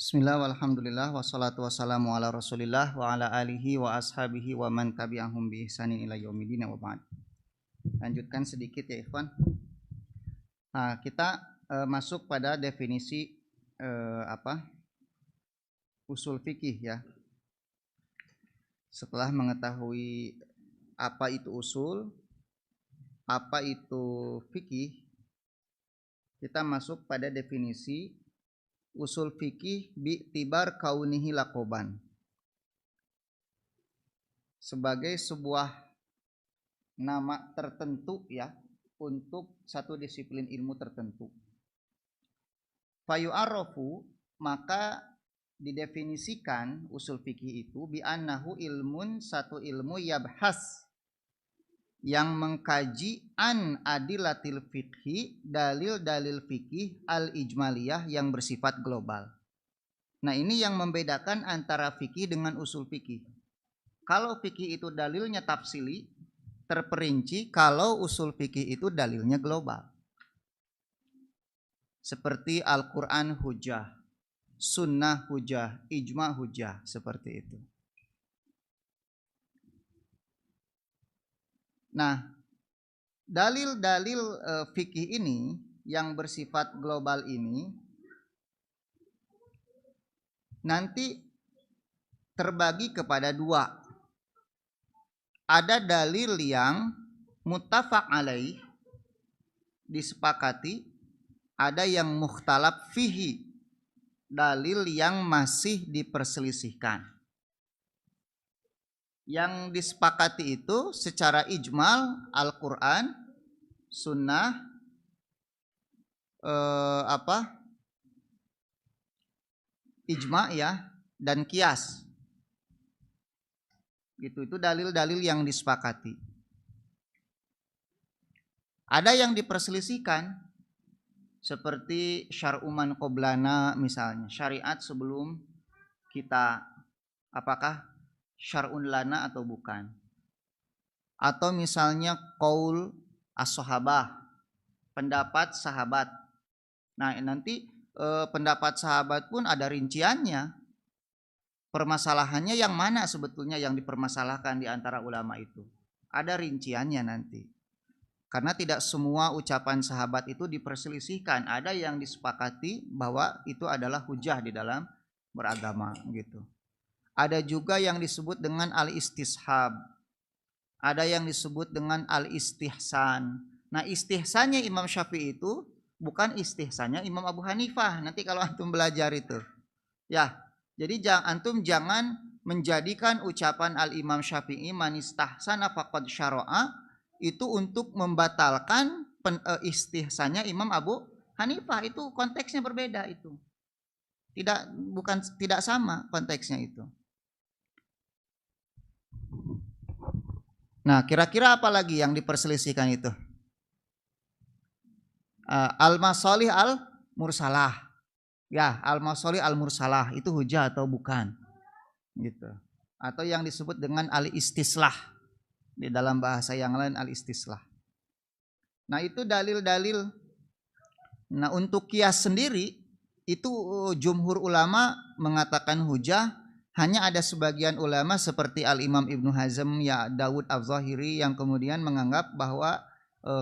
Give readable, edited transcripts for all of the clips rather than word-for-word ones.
Bismillah walhamdulillah wassalatu wassalamu ala rasulillah wa ala alihi wa ashabihi wa man tabi'ahum bi ihsanin ila yaumidin wa ba'd. Lanjutkan sedikit ya ikhwan. Nah, kita masuk pada definisi usul fikih ya. Setelah mengetahui apa itu usul, apa itu fikih, kita masuk pada definisi usul fikih bi'tibar kaunihi laqoban, sebagai sebuah nama tertentu ya untuk satu disiplin ilmu tertentu. Fayu'arrafu, maka didefinisikan usul fikih itu bi annahu ilmun, satu ilmu yabhas, yang mengkaji an adilatil fikhi, dalil-dalil fikih al-ijmaliyah yang bersifat global. Nah, ini yang membedakan antara fikih dengan usul fikih. Kalau fikih itu dalilnya tafsili, terperinci. Kalau usul fikih itu dalilnya global. Seperti Al-Quran hujah, sunnah hujah, ijma hujah, seperti itu. Nah, dalil-dalil fikih ini yang bersifat global ini nanti terbagi kepada dua. Ada dalil yang muttafaq alaih, disepakati. Ada yang mukhtalaf fihi, dalil yang masih diperselisihkan. Yang disepakati itu secara ijmal Al-Quran, sunnah, ijma ya, dan kias. Gitu, itu dalil-dalil yang disepakati. Ada yang diperselisihkan, seperti syar'uman qoblana misalnya, syariat sebelum kita, apakah syar'un lana atau bukan. Atau misalnya qaul as-sahabah, pendapat sahabat. Nah, nanti pendapat sahabat pun ada rinciannya. Permasalahannya yang mana sebetulnya yang dipermasalahkan di antara ulama itu. Ada rinciannya nanti. Karena tidak semua ucapan sahabat itu diperselisihkan. Ada yang disepakati bahwa itu adalah hujah di dalam beragama gitu. Ada juga yang disebut dengan al-istishab. Ada yang disebut dengan al-istihsan. Nah, istihsannya Imam Syafi'i itu bukan istihsannya Imam Abu Hanifah. Nanti kalau antum belajar itu. Ya, jadi antum jangan menjadikan ucapan al-Imam Syafi'i man istahsana faqad syara'a itu untuk membatalkan istihsannya Imam Abu Hanifah. Itu konteksnya berbeda itu. Tidak sama konteksnya itu. Nah, kira-kira apa lagi yang diperselisihkan itu? Al-masalih al-mursalah. Ya, al-masalih al-mursalah itu hujah atau bukan? Gitu. Atau yang disebut dengan al-istislah. Di dalam bahasa yang lain al-istislah. Nah, itu dalil-dalil. Nah, untuk kias sendiri itu jumhur ulama mengatakan hujah. Hanya ada sebagian ulama seperti Al-Imam Ibnu Hazm ya Dawud Az-Zahiri yang kemudian menganggap bahwa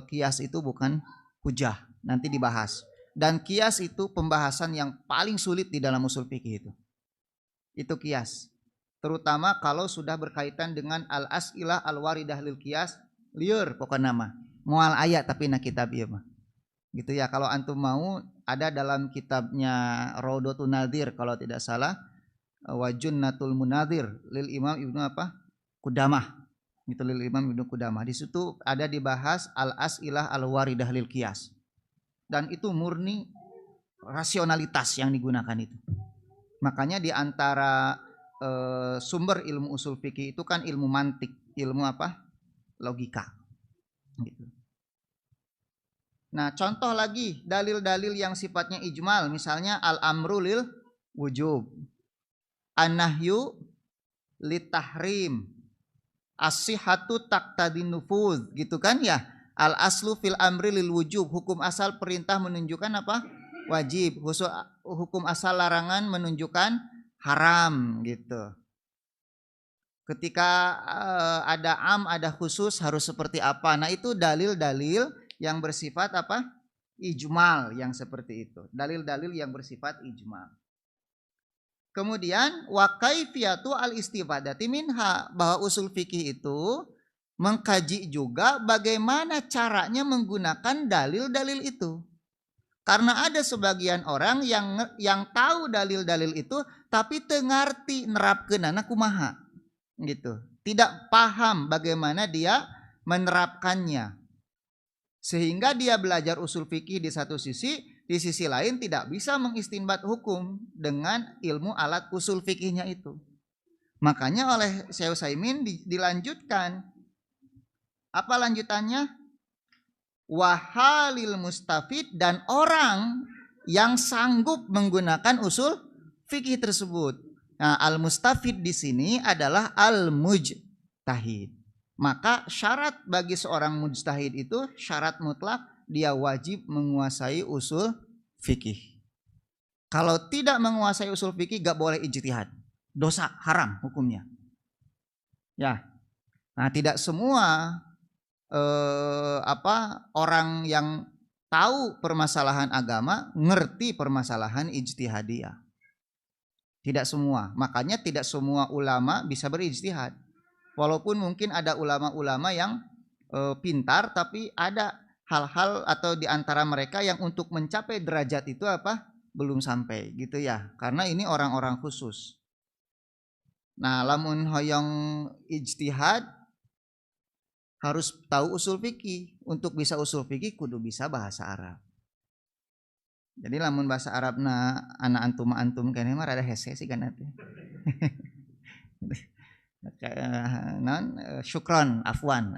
kias itu bukan hujah. Nanti dibahas. Dan kias itu pembahasan yang paling sulit di dalam usul fikih itu. Itu kias. Terutama kalau sudah berkaitan dengan al-as'ilah al-waridah lil kias, liur pokoknya nama. Mual ayat tapi nak kitab ieu mah. Gitu ya, kalau antum mau ada dalam kitabnya Raudhatun Nadhir kalau tidak salah, wa Junnatul Munadhir lil Imam Ibnu Qudamah. Itu lil Imam Ibnu Qudamah. Di situ ada dibahas al-as'ilah al-waridah lil qiyas. Dan itu murni rasionalitas yang digunakan itu. Makanya di antara sumber ilmu usul fikih itu kan ilmu mantik, ilmu logika. Gitu. Nah, contoh lagi dalil-dalil yang sifatnya ijmal, misalnya al-amru lil wujub, an-nahyu litahrim, as-sihhatu taqtadin nufuz, gitu kan ya. Al-aslu fil amri lil wujub, hukum asal perintah menunjukkan wajib. Hukum asal larangan menunjukkan haram gitu. Ketika ada ada khusus harus seperti apa. Nah, itu dalil-dalil yang bersifat apa? Ijmal yang seperti itu. Dalil-dalil yang bersifat ijmal. Kemudian wa kaifiyatu al-istifadati minha, bahwa usul fikih itu mengkaji juga bagaimana caranya menggunakan dalil-dalil itu. Karena ada sebagian orang yang tahu dalil-dalil itu tapi teu ngarti nerapkeunana kumaha. Gitu. Tidak paham bagaimana dia menerapkannya. Sehingga dia belajar usul fikih di satu sisi, di sisi lain tidak bisa mengistinbat hukum dengan ilmu alat usul fikihnya itu. Makanya oleh Syekh Utsaimin dilanjutkan. Apa lanjutannya? Wahalil mustafid, dan orang yang sanggup menggunakan usul fikih tersebut. Nah, al-mustafid di sini adalah al-mujtahid. Maka syarat bagi seorang mujtahid itu syarat mutlak, dia wajib menguasai usul fikih. Kalau tidak menguasai usul fikih gak boleh ijtihad. Dosa, haram hukumnya. Ya. Nah, tidak semua orang yang tahu permasalahan agama ngerti permasalahan ijtihadiyah. Tidak semua. Makanya tidak semua ulama bisa berijtihad. Walaupun mungkin ada ulama-ulama yang pintar, tapi ada hal-hal atau di antara mereka yang untuk mencapai derajat itu belum sampai gitu ya. Karena ini orang-orang khusus. Nah, lamun hoyong ijtihad harus tahu usul fikih. Untuk bisa usul fikih kudu bisa bahasa Arab. Jadi lamun bahasa Arabna anak antum kene mah rada hese sih kan teh. Syukron, afwan,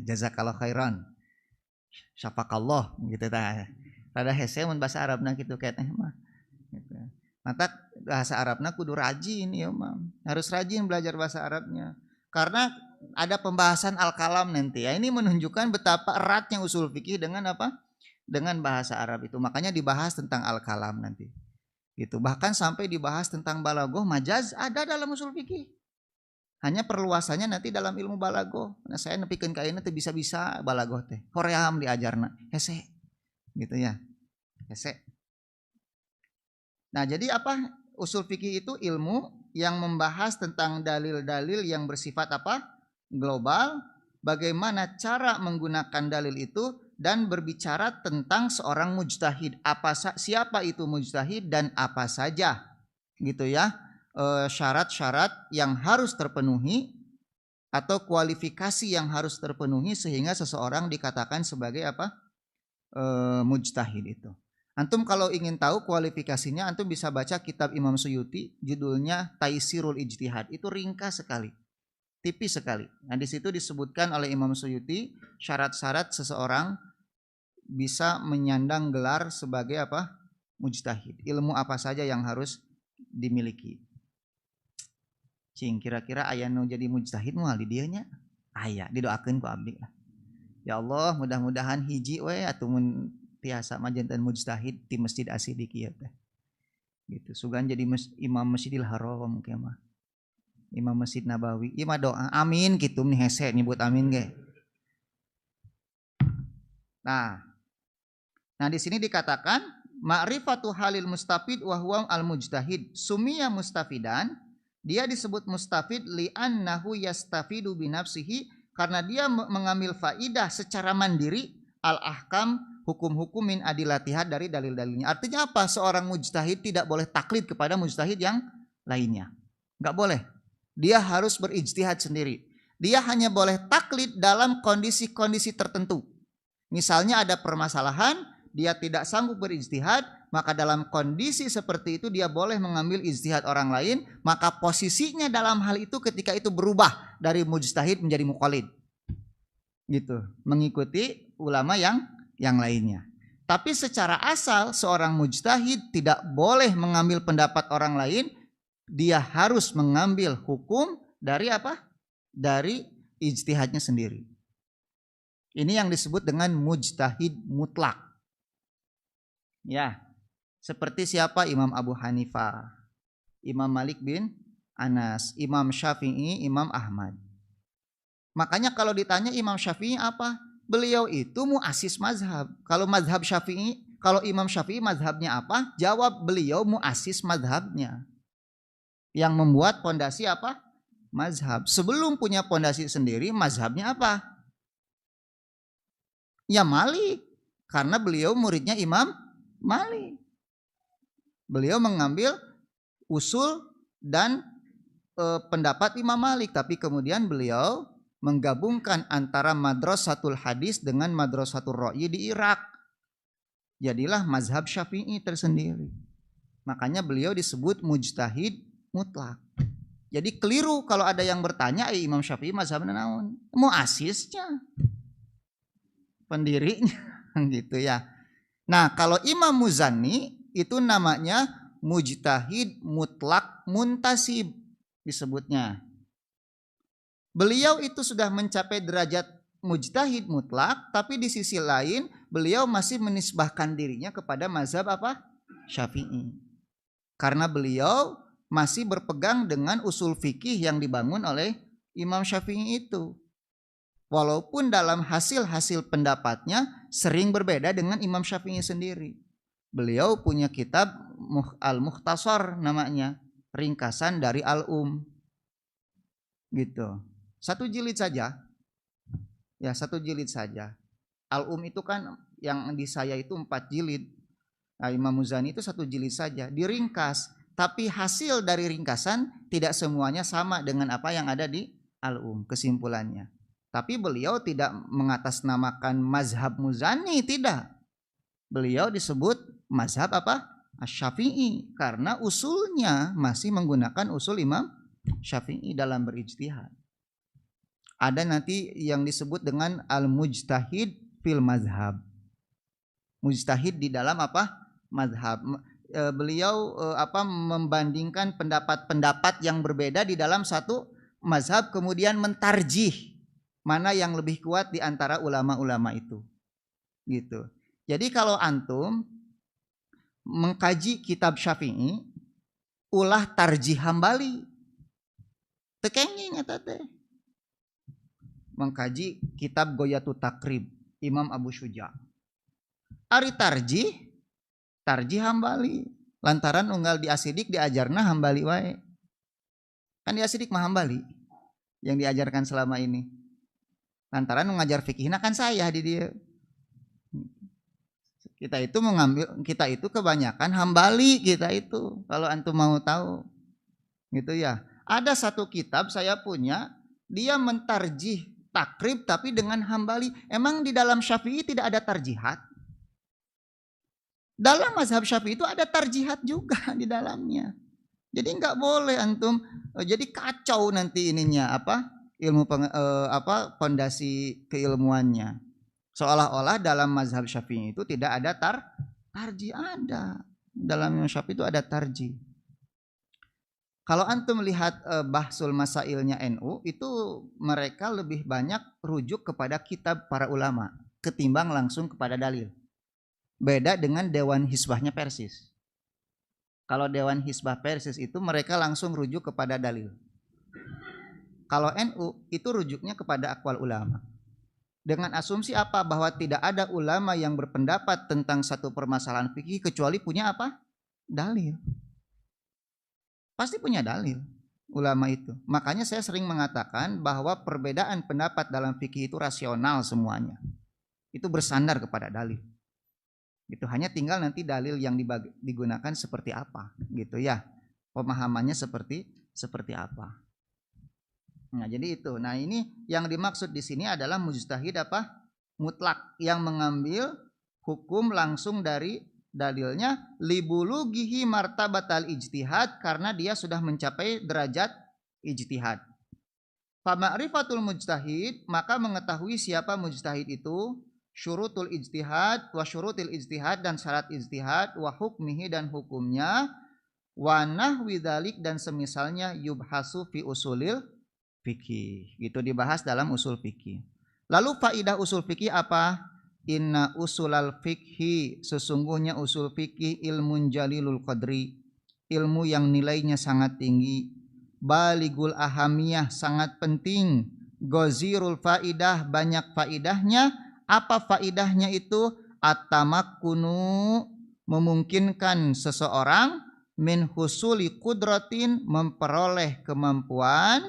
jazakallah khairan, syafakallah gitu tah. Rada hese mun bahasa Arabna gitu kayak teh mah. Gitu. Maka bahasa Arabna kudu rajin ya mah. Harus rajin belajar bahasa Arabnya. Karena ada pembahasan al-kalam nanti ya. Ini menunjukkan betapa eratnya usul fikih dengan apa? Dengan bahasa Arab itu. Makanya dibahas tentang al-kalam nanti. Gitu. Bahkan sampai dibahas tentang balaghah, majaz ada dalam usul fikih. Hanya perluasannya nanti dalam ilmu balaghah. Nah, saya nepikeun ka ieu teh bisa-bisa balaghah teh. Hoream diajarna. Hese. Gitu ya. Hese. Nah, jadi apa? Usul fikih itu ilmu yang membahas tentang dalil-dalil yang bersifat apa? Global, bagaimana cara menggunakan dalil itu, dan berbicara tentang seorang mujtahid. Siapa itu mujtahid dan apa saja gitu ya. Syarat-syarat yang harus terpenuhi atau kualifikasi yang harus terpenuhi sehingga seseorang dikatakan sebagai apa? Mujtahid itu. Antum kalau ingin tahu kualifikasinya, antum bisa baca kitab Imam Suyuti, judulnya Taisirul Ijtihad. Itu ringkas sekali, tipis sekali. Nah, di situ disebutkan oleh Imam Suyuti syarat-syarat seseorang bisa menyandang gelar sebagai apa? Mujtahid. Ilmu apa saja yang harus dimiliki. Cing, kira-kira aya nu jadi mujtahid moal di dieu nya? Aya, didoakeun ku abdi lah. Ya Allah, mudah-mudahan hiji we atuh mun tiasa mah janten mujtahid di Masjid Asidik ieu teh. Gitu. Sugan jadi imam Masjidil Haram kieu mah. Imam Masjid Nabawi. Ieu mah doa amin kitu nih hese nyebut amin ge. Nah, di sini dikatakan ma'rifatu halil mustafid wa huwa al mujtahid. Sumiya mustafidan, dia disebut mustafid li'annahu yastafidu bi nafsihi, karena dia mengambil faidah secara mandiri al-ahkam, hukum-hukum min adilatihad, dari dalil-dalilnya. Artinya apa? Seorang mujtahid tidak boleh taklid kepada mujtahid yang lainnya. Enggak boleh. Dia harus berijtihad sendiri. Dia hanya boleh taklid dalam kondisi-kondisi tertentu. Misalnya ada permasalahan, dia tidak sanggup berijtihad, maka dalam kondisi seperti itu dia boleh mengambil ijtihad orang lain, maka posisinya dalam hal itu ketika itu berubah dari mujtahid menjadi muqallid. Gitu, mengikuti ulama yang lainnya. Tapi secara asal seorang mujtahid tidak boleh mengambil pendapat orang lain, dia harus mengambil hukum dari apa? Dari ijtihadnya sendiri. Ini yang disebut dengan mujtahid mutlak. Ya. Seperti siapa? Imam Abu Hanifah, Imam Malik bin Anas, Imam Syafi'i, Imam Ahmad. Makanya kalau ditanya Imam Syafi'i apa? Beliau itu muassis mazhab. Kalau mazhab Syafi'i, kalau Imam Syafi'i mazhabnya apa? Jawab beliau muassis mazhabnya. Yang membuat pondasi apa? Mazhab. Sebelum punya pondasi sendiri, mazhabnya apa? Ya Malik. Karena beliau muridnya Imam Malik. Beliau mengambil usul dan pendapat Imam Malik, tapi kemudian beliau menggabungkan antara madrasatul hadis dengan madrasatul ra'yi di Irak. Jadilah mazhab Syafi'i tersendiri. Makanya beliau disebut mujtahid mutlak. Jadi keliru kalau ada yang bertanya, Imam Syafi'i mazhabna naon? Muasisnya, pendirinya gitu ya. Nah, kalau Imam Muzani itu namanya mujtahid mutlak muntasib disebutnya. Beliau itu sudah mencapai derajat mujtahid mutlak, tapi di sisi lain beliau masih menisbahkan dirinya kepada mazhab apa? Syafi'i. Karena beliau masih berpegang dengan usul fikih yang dibangun oleh Imam Syafi'i itu. Walaupun dalam hasil-hasil pendapatnya sering berbeda dengan Imam Syafi'i sendiri. Beliau punya kitab Al-Mukhtasar namanya, ringkasan dari gitu. 1 jilid saja. Ya, 1 jilid saja. Itu kan yang di saya itu 4 jilid. Nah, Imam Muzani itu 1 jilid saja, diringkas. Tapi hasil dari ringkasan tidak semuanya sama dengan apa yang ada di kesimpulannya. Tapi beliau tidak mengatasnamakan mazhab Muzani, tidak. Beliau disebut mazhab apa? Asy-Syafi'i, karena usulnya masih menggunakan usul Imam Syafi'i dalam berijtihad. Ada nanti yang disebut dengan al-mujtahid fil mazhab. Mujtahid di dalam apa? Mazhab. Beliau membandingkan pendapat-pendapat yang berbeda di dalam satu mazhab, kemudian mentarjih mana yang lebih kuat di antara ulama-ulama itu. Gitu. Jadi kalau antum mengkaji kitab Syafi'i, ulah tarjih Hambali. Tekenging eta teh. Mengkaji kitab Ghoyatut Takrib Imam Abu Syuja. Ari tarjih Hambali. Lantaran unggal di asidik diajarna Hambali wae. Kan di asidik mah Hambali yang diajarkan selama ini. Lantaran mengajar fikihna kan saya di dia. Kita itu kebanyakan Hambali kita itu. Kalau antum mau tahu. Gitu ya. Ada satu kitab saya punya, dia mentarjih takrib tapi dengan Hambali. Emang di dalam Syafi'i tidak ada tarjihat? Dalam mazhab Syafi'i itu ada tarjihat juga di dalamnya. Jadi nggak boleh antum jadi kacau nanti ininya pondasi keilmuannya. Seolah-olah dalam mazhab Syafi'i itu tidak ada tarjih, ada. Dalam Syafi'i itu ada tarjih. Kalau antum melihat bahsul masailnya NU, itu mereka lebih banyak rujuk kepada kitab para ulama ketimbang langsung kepada dalil. Beda dengan Dewan Hisbahnya Persis. Kalau Dewan Hisbah Persis itu mereka langsung rujuk kepada dalil. Kalau NU itu rujuknya kepada aqwal ulama. Dengan asumsi apa? Bahwa tidak ada ulama yang berpendapat tentang satu permasalahan fikih kecuali punya apa? Dalil. Pasti punya dalil ulama itu. Makanya saya sering mengatakan bahwa perbedaan pendapat dalam fikih itu rasional semuanya. Itu bersandar kepada dalil. Gitu, hanya tinggal nanti dalil yang digunakan seperti apa, gitu ya. Pemahamannya seperti apa. Nah, jadi itu. Nah, ini yang dimaksud di sini adalah mujtahid apa? Mutlak, yang mengambil hukum langsung dari dalilnya, libulugihi martabatal ijtihad, karena dia sudah mencapai derajat ijtihad. Fa ma'rifatul mujtahid, maka mengetahui siapa mujtahid itu, syurutul ijtihad wa syurutil ijtihad, dan syarat ijtihad, wa hukmihi, dan hukumnya, wa nahwi dzalik, dan semisalnya, yubhasu fi usulil fikih. Itu dibahas dalam usul fikih. Lalu faidah usul fikih apa? inna usulal fikhi, sesungguhnya usul fikih ilmun jalilul qadri, ilmu yang nilainya sangat tinggi, baligul ahamiyah, sangat penting, gozirul faidah, banyak faidahnya. Apa faidahnya itu? At-tamakkunu, memungkinkan seseorang, min husuli kudratin, memperoleh kemampuan,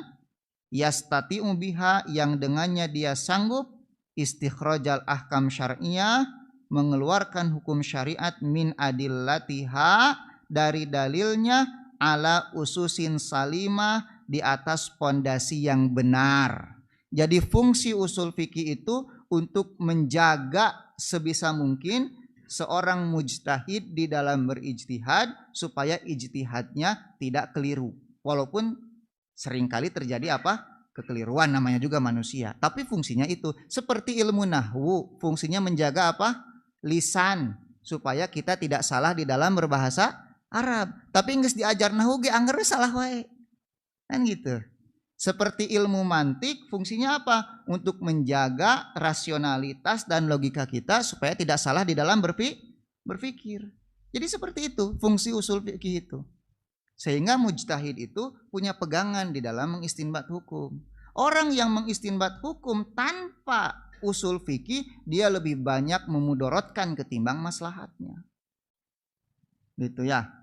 yastati'u biha, yang dengannya dia sanggup, istikhrajal ahkam syar'iyah, mengeluarkan hukum syariat, min adillatiha, dari dalilnya, ala ususin salimah, di atas pondasi yang benar. Jadi fungsi usul fikih itu untuk menjaga sebisa mungkin seorang mujtahid di dalam berijtihad supaya ijtihadnya tidak keliru. Walaupun seringkali terjadi apa? Kekeliruan, namanya juga manusia. Tapi fungsinya itu seperti ilmu nahwu, fungsinya menjaga apa? Lisan, supaya kita tidak salah di dalam berbahasa Arab. Tapi geus diajar nahwu ge angger salah wae. Kan gitu. Seperti ilmu mantik, fungsinya apa? Untuk menjaga rasionalitas dan logika kita supaya tidak salah di dalam berpikir. Jadi seperti itu fungsi usul fikih itu. Sehingga mujtahid itu punya pegangan di dalam mengistinbat hukum. Orang yang mengistinbat hukum tanpa usul fikih, dia lebih banyak memudorotkan ketimbang maslahatnya. Gitu ya.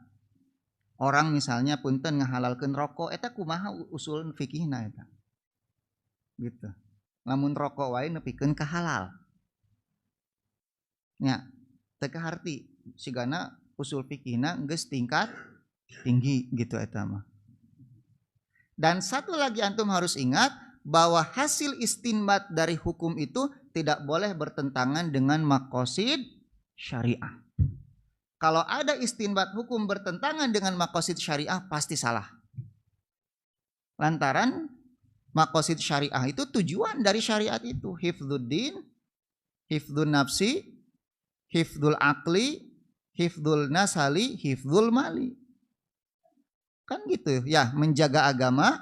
Orang misalnya punten ngahalalkeun rokok, eta kumaha usul fikihna eta. Gitu. Lamun rokok wae nepikeun ka halal. Nya, teu kaharti sigana usul fikihna geus tingkat tinggi gitu eta mah. Dan satu lagi antum harus ingat bahwa hasil istinbat dari hukum itu tidak boleh bertentangan dengan maqasid syariah. Kalau ada istinbat hukum bertentangan dengan maqasid syariah pasti salah. Lantaran maqasid syariah itu tujuan dari syariat itu hifdzuddin, hifdzun nafsi, hifdzul aqli, hifdzul nasali, hifdzul mali. Kan gitu ya, menjaga agama,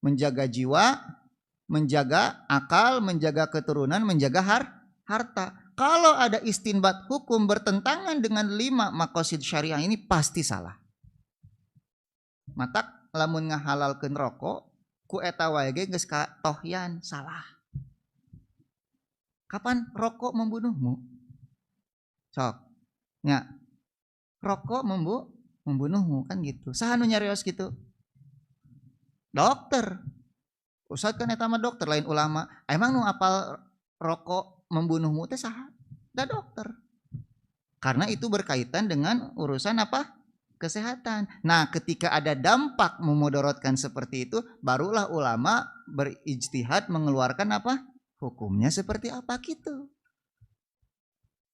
menjaga jiwa, menjaga akal, menjaga keturunan, menjaga harta. Kalau ada istinbat hukum bertentangan dengan 5 maqasid syariah ini pasti salah. Matak lamun ngahalalkeun rokok ku eta wae ge geus katohyan salah. Kapan rokok membunuhmu? Sok. Nya. Rokok membunuhmu kan gitu. Saha nu nyarios gitu? Dokter. Ustaz kan eta mah dokter lain ulama. Emang nu apal rokok membunuhmu teh saha? Da dokter. Karena itu berkaitan dengan urusan apa? Kesehatan. Nah, ketika ada dampak memudorotkan seperti itu, barulah ulama berijtihad mengeluarkan apa? Hukumnya seperti apa gitu.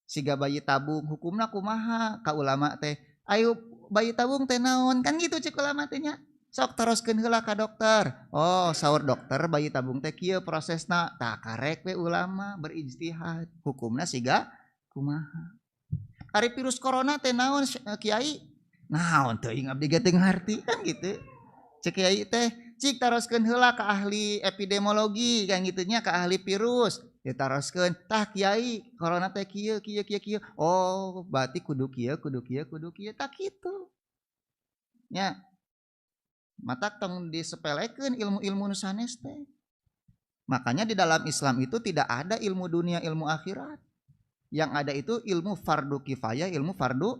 Siga bayi tabung hukumna kumaha? Ka ulama teh, ayo bayi tabung teh naon? Kan gitu cek ulama teh nya. Sok teruskeun heula ka dokter. Oh, saur dokter bayi tabung teh kieu prosesna. Tah karek we ulama berijtihad. Hukumna siga kumaha? Ari virus corona teh naon kiai? Naon teuing abdi ge teu ngarti kan gitu. Cek kiai teh cik taroskeun heula ka ahli epidemiologi kan gitu nya, ka ahli virus. Ya taroskeun tah kiai corona teh kieu. Oh, berarti kudu kieu tah kitu. Nya matak tong disepelekeun ilmu-ilmu nu sanes teh. Makanya di dalam Islam itu tidak ada ilmu dunia, ilmu akhirat. Yang ada itu ilmu fardu kifayah, ilmu fardu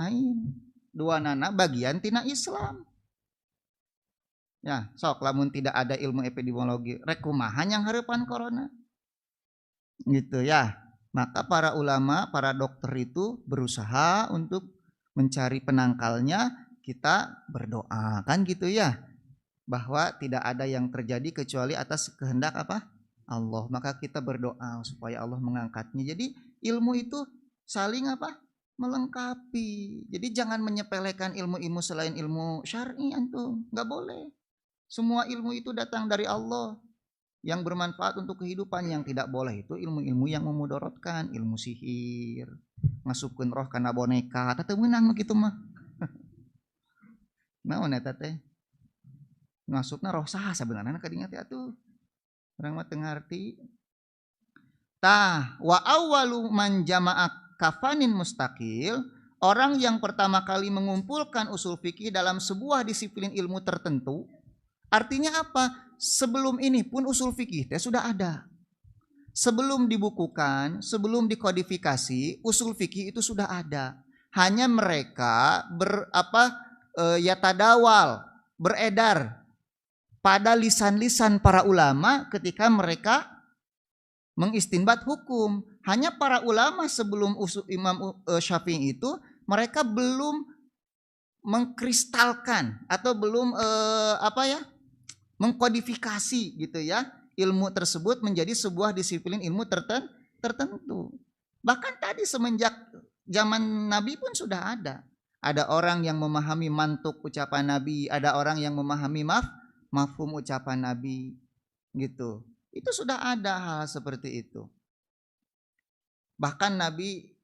ain. Dua nana bagian tina Islam. Ya, sok lamun tidak ada ilmu epidemiologi, rek kumaha yang hareupan corona. Gitu ya. Maka para ulama, para dokter itu berusaha untuk mencari penangkalnya. Kita berdoa kan gitu ya, bahwa tidak ada yang terjadi kecuali atas kehendak apa? Allah. Maka kita berdoa supaya Allah mengangkatnya. Jadi ilmu itu saling apa? Melengkapi. Jadi jangan menyepelekan ilmu-ilmu selain ilmu syar'i antum. Enggak boleh. Semua ilmu itu datang dari Allah yang bermanfaat untuk kehidupan. Yang tidak boleh itu ilmu-ilmu yang memudorotkan, ilmu sihir, masukkeun roh kana boneka, teh meunang kitu mah. Naon eta teh? Masukna roh saha sebenarnya ka dinya teh atuh. Urang mah teu ngarti. Wa awwalu man jama'a kafanin mustaqil, orang yang pertama kali mengumpulkan usul fikih dalam sebuah disiplin ilmu tertentu, artinya apa? Sebelum ini pun usul fikih sudah ada. Sebelum dibukukan, sebelum dikodifikasi, usul fikih itu sudah ada. Hanya mereka yatadawal, beredar pada lisan-lisan para ulama ketika mereka mengistinbat hukum. Hanya para ulama sebelum Imam Syafi'i itu mereka belum mengkristalkan atau belum mengkodifikasi gitu ya ilmu tersebut menjadi sebuah disiplin ilmu tertentu. Bahkan tadi semenjak zaman Nabi pun sudah ada. Ada orang yang memahami mantuk ucapan Nabi, ada orang yang memahami mafhum ucapan Nabi gitu. Itu sudah ada hal seperti itu. Bahkan Nabi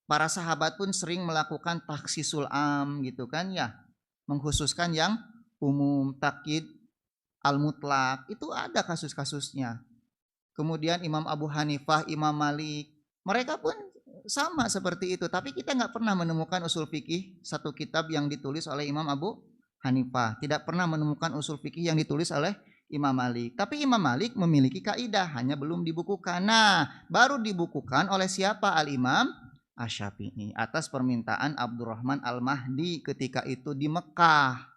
para sahabat pun sering melakukan taksisul am gitu kan ya, mengkhususkan yang umum, takyid al-mutlak, itu ada kasus-kasusnya. Kemudian Imam Abu Hanifah, Imam Malik, mereka pun sama seperti itu. Tapi kita nggak pernah menemukan usul fikih satu kitab yang ditulis oleh Imam Abu Hanifah. Tidak pernah menemukan usul fikih yang ditulis oleh Imam Malik. Tapi Imam Malik memiliki kaidah, hanya belum dibukukan. Nah, baru dibukukan oleh siapa? Al-Imam Asy-Syafi'i atas permintaan Abdurrahman Al-Mahdi ketika itu di Mekah.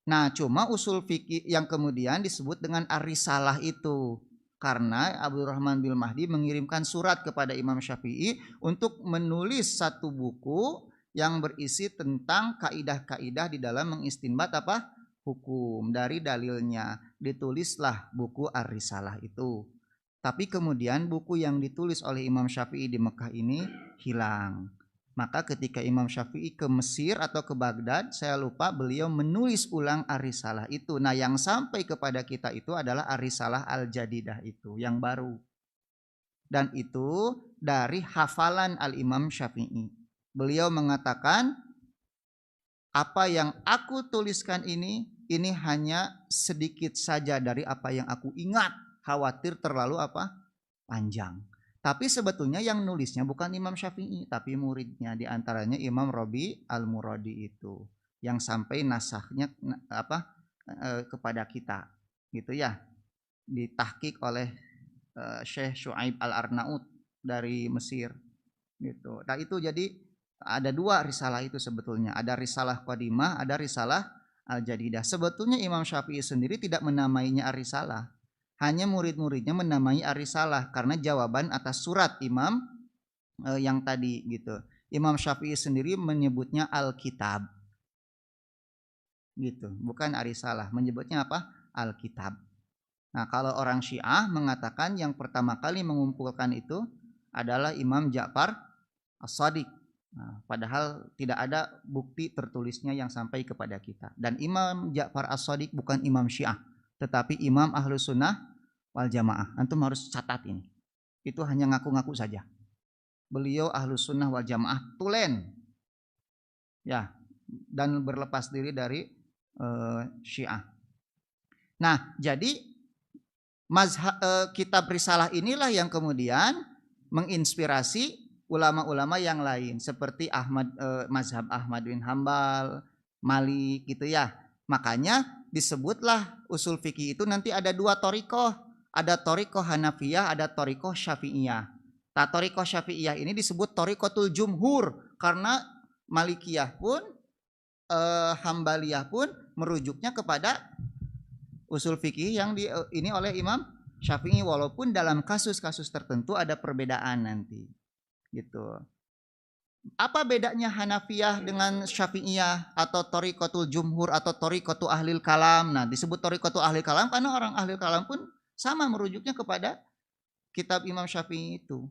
Nah, cuma usul fikih yang kemudian disebut dengan ar-risalah itu karena Abdurrahman bin Mahdi mengirimkan surat kepada Imam Syafi'i untuk menulis satu buku yang berisi tentang kaidah-kaidah di dalam mengistinbat hukum dari dalilnya. Ditulislah buku ar-risalah itu. Tapi kemudian buku yang ditulis oleh Imam Syafi'i di Mekah ini hilang. Maka ketika Imam Syafi'i ke Mesir atau ke Baghdad, saya lupa, beliau menulis ulang ar-risalah itu. Nah, yang sampai kepada kita itu adalah ar-risalah al-jadidah itu, yang baru. Dan itu dari hafalan al-Imam Syafi'i. Beliau mengatakan, apa yang aku tuliskan ini hanya sedikit saja dari apa yang aku ingat. Khawatir terlalu panjang. Tapi sebetulnya yang nulisnya bukan Imam Syafi'i, tapi muridnya, diantaranya Imam Rabi Al-Muradi itu, yang sampai nasahnya kepada kita, gitu ya, ditahqiq oleh Syekh Syuaib Al-Arnaud dari Mesir, gitu. Nah itu jadi ada dua risalah itu sebetulnya, ada risalah Qadimah, ada risalah Al-Jadidah. Sebetulnya Imam Syafi'i sendiri tidak menamainya ar-risalah. Hanya murid-muridnya menamai ar-risalah karena jawaban atas surat Imam yang tadi gitu. Imam Syafi'i sendiri menyebutnya Al-Kitab. Gitu, bukan ar-risalah, menyebutnya Al-Kitab. Nah, kalau orang Syiah mengatakan yang pertama kali mengumpulkan itu adalah Imam Ja'far As-Shadiq. Nah, padahal tidak ada bukti tertulisnya yang sampai kepada kita. Dan Imam Ja'far As-Shadiq bukan Imam Syiah, tetapi Imam Ahlus Sunnah wal Jamaah. Antum harus catat ini. Itu hanya ngaku-ngaku saja. Beliau Ahlus Sunnah wal Jamaah tulen. Ya, dan berlepas diri dari Syiah. Nah, jadi kitab risalah inilah yang kemudian menginspirasi ulama-ulama yang lain seperti mazhab Ahmad bin Hambal, Malik gitu ya. Makanya disebutlah usul fikih itu nanti ada dua thariqah, ada thariqah Hanafiyah, ada thariqah Syafi'iyah. Nah, thariqah Syafi'iyah ini disebut thariqatul jumhur karena Malikiyah pun Hambaliyah pun merujuknya kepada usul fikih yang ini oleh Imam Syafi'i, walaupun dalam kasus-kasus tertentu ada perbedaan nanti. Gitu. Apa bedanya Hanafiyah dengan Syafi'iyah atau thariqatul jumhur atau thariqatul ahlil kalam? Nah, disebut thariqatul ahlil kalam karena orang ahlil kalam pun sama merujuknya kepada kitab Imam Syafi'i itu.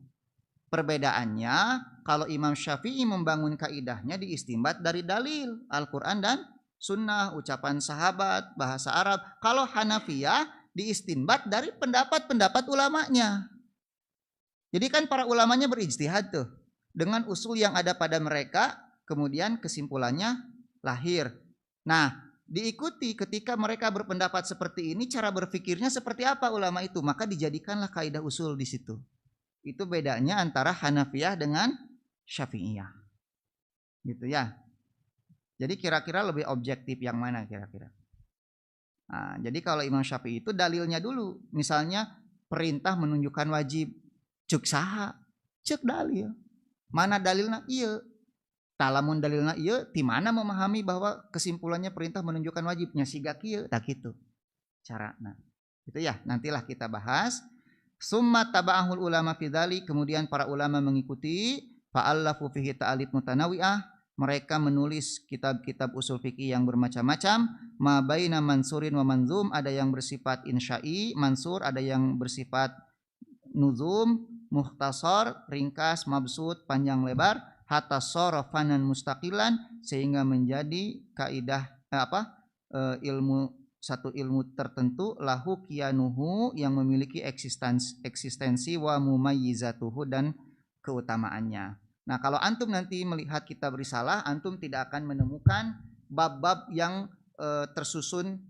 Perbedaannya, kalau Imam Syafi'i membangun kaidahnya diistinbat dari dalil Al-Quran dan Sunnah, ucapan sahabat, bahasa Arab. Kalau Hanafiyah diistinbat dari pendapat-pendapat ulamanya. Jadi kan para ulamanya berijtihad tuh. Dengan usul yang ada pada mereka, kemudian kesimpulannya lahir. Nah, diikuti ketika mereka berpendapat seperti ini, cara berpikirnya seperti apa ulama itu, maka dijadikanlah kaidah usul di situ. Itu bedanya antara Hanafiyah dengan Syafi'iyah. Gitu ya. Jadi kira-kira lebih objektif yang mana kira-kira? Nah, jadi kalau Imam Syafi'i itu dalilnya dulu. Misalnya perintah menunjukkan wajib. Cek saha? Cek dalil. Mana dalilnya? Iya. Talamun dalilna ieu ti mana memahami bahwa kesimpulannya perintah menunjukkan wajibnya siga kieu tak kitu carana. Itu ya, nantilah kita bahas. Summa taba'ahul ulama fidzali, kemudian para ulama mengikuti fa'allafu fihi ta'alif mutanawi'ah, mereka menulis kitab-kitab usul fikih yang bermacam-macam, ma baina mansurin wa manzum, ada yang bersifat insya'i, mansur, ada yang bersifat nuzum, mukhtasar, ringkas, mabsut, panjang lebar, hatta sorofanan mustaqilan, sehingga menjadi kaidah ilmu, satu ilmu tertentu, lahu kianuhu, yang memiliki eksistensi wa mumayyizatuhu, dan keutamaannya. Nah, kalau antum nanti melihat kitab risalah, antum tidak akan menemukan bab-bab yang tersusun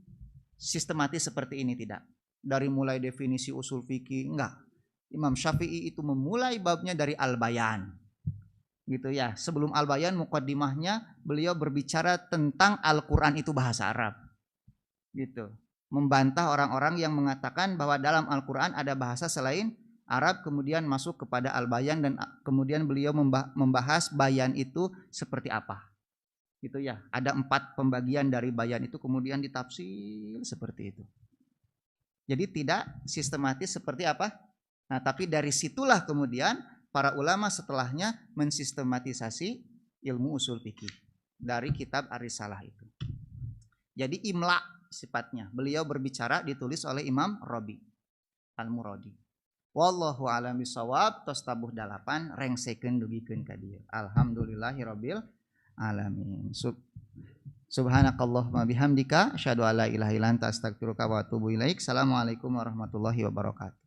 sistematis seperti ini, tidak. Dari mulai definisi usul fikih, enggak. Imam Syafi'i itu memulai babnya dari Al-Bayan. Gitu ya. Sebelum Al-Bayan, muqaddimahnya beliau berbicara tentang Al-Qur'an itu bahasa Arab. Gitu. Membantah orang-orang yang mengatakan bahwa dalam Al-Qur'an ada bahasa selain Arab, kemudian masuk kepada Al-Bayan, dan kemudian beliau membahas bayan itu seperti apa. Gitu ya. Ada 4 pembagian dari bayan itu, kemudian ditafsir seperti itu. Jadi tidak sistematis seperti apa? Nah, tapi dari situlah kemudian para ulama setelahnya mensistematisasi ilmu usul fikih dari kitab Ar-Risalah itu. Jadi imla sifatnya. Beliau berbicara ditulis oleh Imam Rabi Al-Muradi. Wallahu a'lam bishawab. Tos tabuh 8 rengsekeun dugikeun ka dieu. Alhamdulillahirabbil alamin. Subhanakallahumma bihamdika asyhadu alla ilaha illa anta astaghfiruka wa atubu ilaik. Assalamualaikum warahmatullahi wabarakatuh.